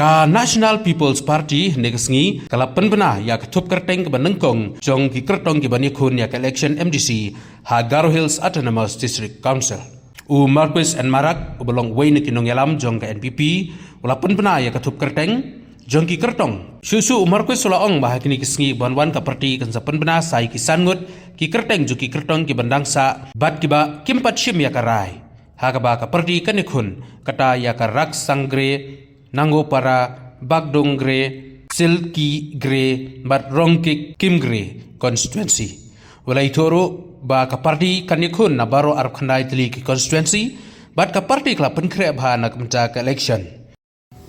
Ka National People's Party negasngi kala Pynbna ya ketup kerteng kebanengkong jong ki kyrtong ki banyakun ya election MDC ha Garo Hills Autonomous District Council. U Marquis and Marak ubelong way kinong yalam jong ka NPP ula Pynbna ya ketup kerteng jong ki kyrtong. Susu Marquis sulaong bahakini kisngi banwan ka parti kan sa Pynbna sai kisangut ki kerteng jo ki kyrtong ki bandangsa bat kiba kimpat shim ya karai. Ha ka parti kanikun kata ya karak sangre nango para bagdongre silki gre bat rongkik kimgre constituency. Walai toro ba ka parti kanikun na baro arab khandai tili ki constituency bat ka parti kla Pynbna bha nak menta ka election.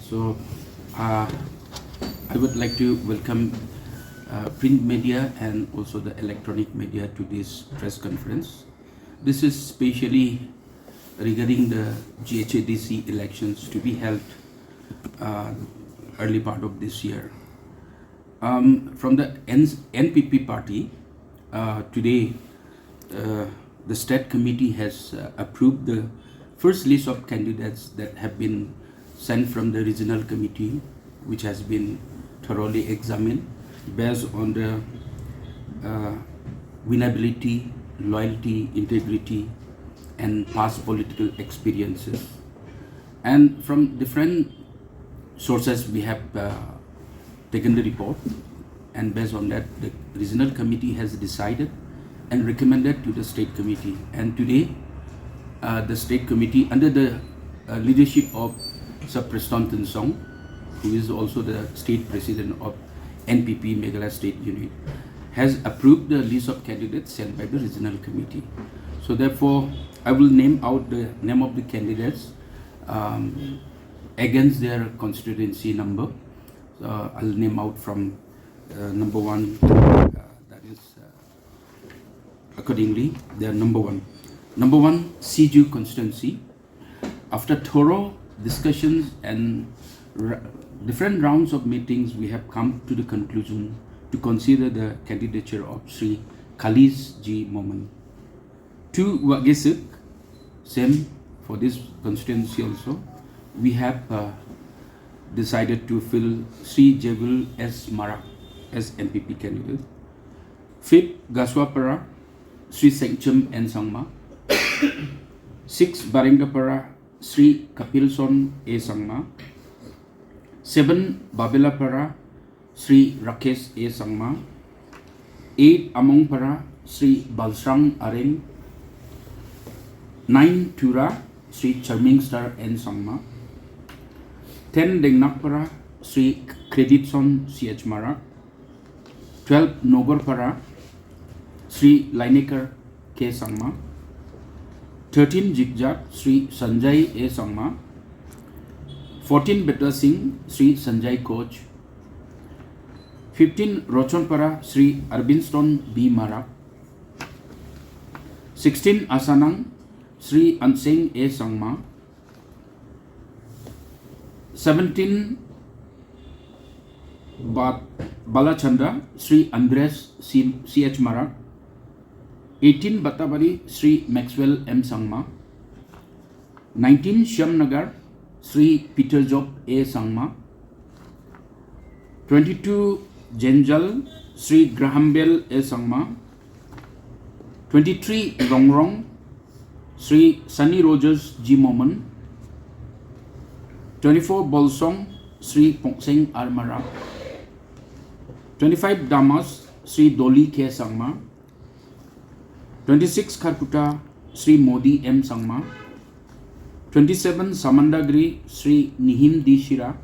So I would like to welcome print media and also the electronic media to this press conference. This is specially regarding the GHADC elections to be held early part of this year. From the NPP party, today the state committee has approved the first list of candidates that have been sent from the regional committee, which has been thoroughly examined based on the winnability, loyalty, integrity, and past political experiences. And from different sources we have taken the report, and based on that the regional committee has decided and recommended to the state committee. And today the state committee under the leadership of Sir Preston Song, who is also the state president of NPP Meghalaya State Unit, has approved the list of candidates sent by the regional committee. So therefore I will name out the name of the candidates against their constituency number. I'll name out from number one, that is accordingly they are number one. Number one, Siju constituency. After thorough discussions and different rounds of meetings, we have come to the conclusion to consider the candidature of Sri Khalis G. Moman. To Wagesuk, same for this constituency also, we have decided to fill Sri Jebul S. Marak as NPP candidate. Fifth, Gaswapara, Sri Sengchum N. Sangma. 6. Baringapara, Sri Kapilson A. Sangma. 7. Babelapara, Sri Rakesh A. Sangma. 8. Amongpara, Sri Balsrang Areng. 9. Tura, Sri Charming Star N. Sangma. 10. Dengnapara, Sri Kreditson C.H. Marak. 12. Nogorpara, Sri Lainekar K. Sangma. 13. Jigjat, Sri Sanjay A. Sangma. 14. Beta Singh, Sri Sanjay Koch. 15. Rochonpara, Sri Arbinston B. Marak. 16. Asanang, Sri Anseng A. Sangma. 17. Balachandra, Sri Andres C.H. Marak. 18. Batabari, Sri Maxwell M. Sangma. 19. Shyamnagar, Sri Peter Job A. Sangma. 22. Jenjal, Sri Graham Bell A. Sangma. 23. Longrong, Sri Sunny Rogers G. Moman. 24. Bolsong, Sri Pongseng R. Marak. 25. Damas, Sri Doli K. Sangma. 26. Kharputa, Sri Modi M. Sangma. 27. Samandagri, Sri Nihim D. Shira.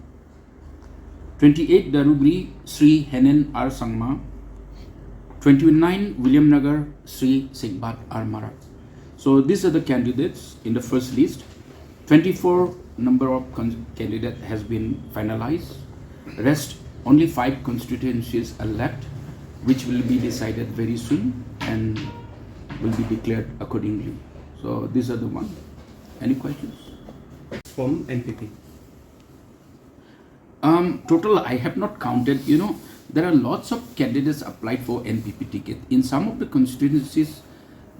28. Darugri, Sri Henen R. Sangma. 29. William Nagar, Sri Sigbat R. Marak. So these are the candidates in the first list. 24 number of candidate has been finalized. Rest only 5 constituencies are left, which will be decided very soon and will be declared accordingly. So these are the one. Any questions? From NPP. Total I have not counted. You know, there are lots of candidates applied for NPP ticket. In some of the constituencies,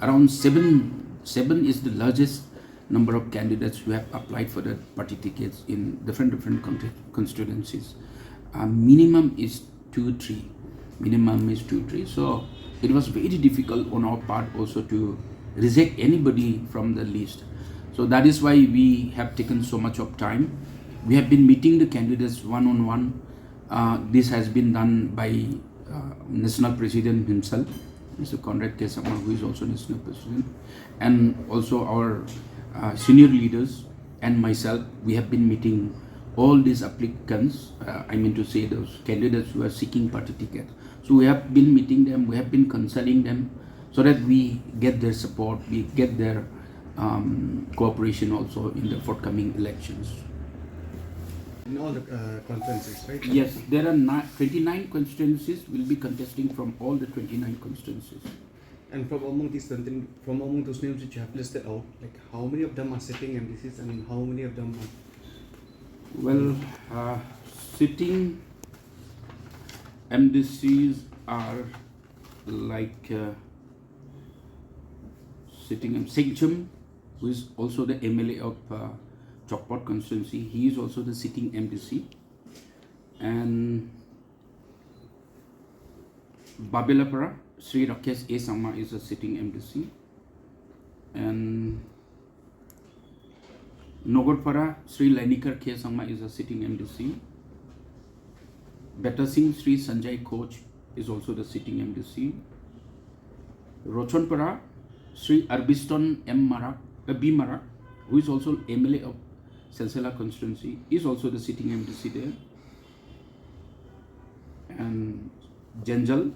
around seven is the largest number of candidates who have applied for the party tickets in different constituencies. Minimum is 2-3. Minimum is 2-3. So it was very difficult on our part also to reject anybody from the list. So that is why we have taken so much of time. We have been meeting the candidates one-on-one. This has been done by National President himself, Mr. Conrad Kesama, who is also National President, and also our senior leaders and myself. We have been meeting all these applicants, I mean to say those candidates who are seeking party ticket. So we have been meeting them, we have been consulting them so that we get their support, we get their cooperation also in the forthcoming elections. In all the conferences, right? Yes, there are 29 constituencies. Will be contesting from all the 29 constituencies. And from among these, from among those names which you have listed out, like how many of them are sitting MDCs and how many of them are? Well, sitting MDCs are like sitting Singchum, who is also the MLA of Chokpot constituency. He is also the sitting MDC. And Babelapara, Sri Rakesh A. Sangma is a sitting MDC. And Nogorpara, Sri Lainikar K. Sangma is a sitting MDC. Beta Singh Sri Sanjay Koch is also the sitting MDC. Rochonpara, Sri Arbiston B. Marak, who is also MLA of Silsila constituency, is also the sitting MDC there. And Janjal,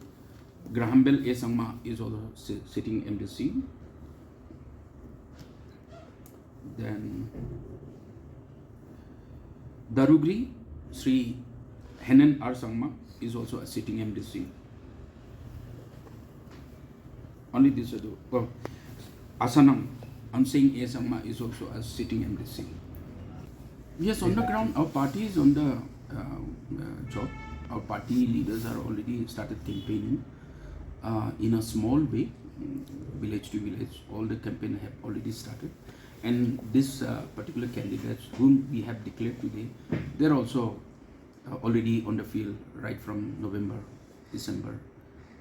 Grahambel A. Sangma is also sitting MDC. Then Darugri, Sri Henan R. Sangma is also a sitting MDC. Only this are the Asanam, Ansing A. Sangma is also a sitting MDC. Yes, on the ground, our party is on the job. Our party leaders are already started campaigning in a small way, village to village. All the campaign have already started. And this particular candidates whom we have declared today, they're also already on the field right from November, December,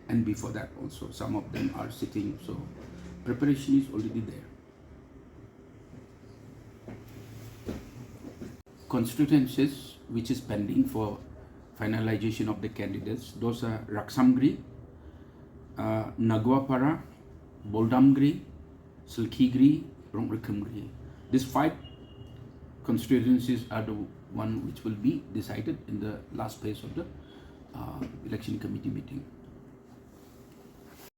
and before that also. Some of them are sitting, so preparation is already there. Constituencies which is pending for finalization of the candidates, those are Raksamgri, Nagwapara, Boldamgri, Silkhigri, Rongrikamgri. These 5 constituencies are the one which will be decided in the last phase of the election committee meeting.